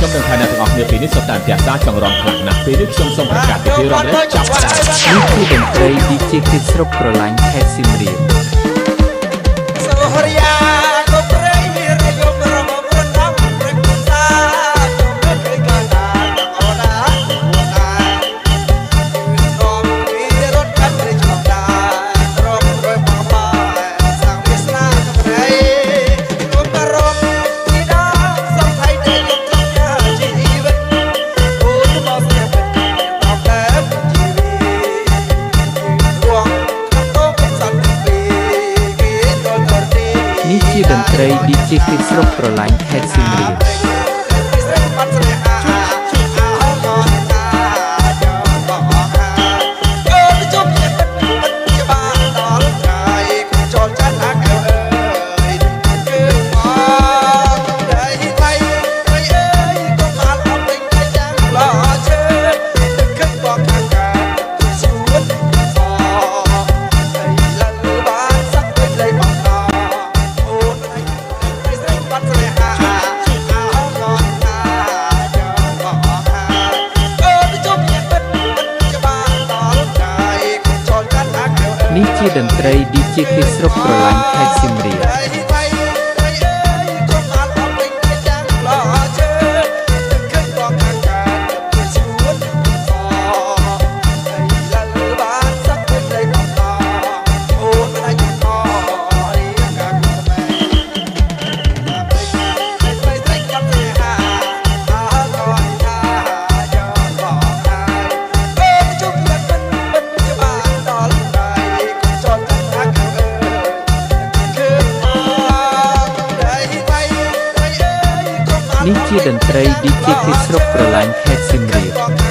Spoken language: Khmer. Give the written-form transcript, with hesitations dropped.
ខ្ញុំនឹងថាអ្នកទាំងអស់គ្នាពេលនេះសុទ្ធតែភាសាចង់រំខ្លាំងណាស់ពេលនេះខ្ញុំសូមប្រកាសពីរំលែកចាប់ផ្ដើមនេះគឺតន្ត្រី DJ ទីស្រុកប្រឡាញ់ខេត្តសៀមរាបនេះជាតន្ត្រី DJ ទីស្រុកប្រឡាញ់ខេត្តសៀមរាបនេះជាតន្ត្រី DJ ទីស្រុកប្រឡាញ់ខេត្តសៀមរាបនេះជាតន្ត្រី DJ ទីស្រុកប្រឡាញ់ខេត្តសៀមរាប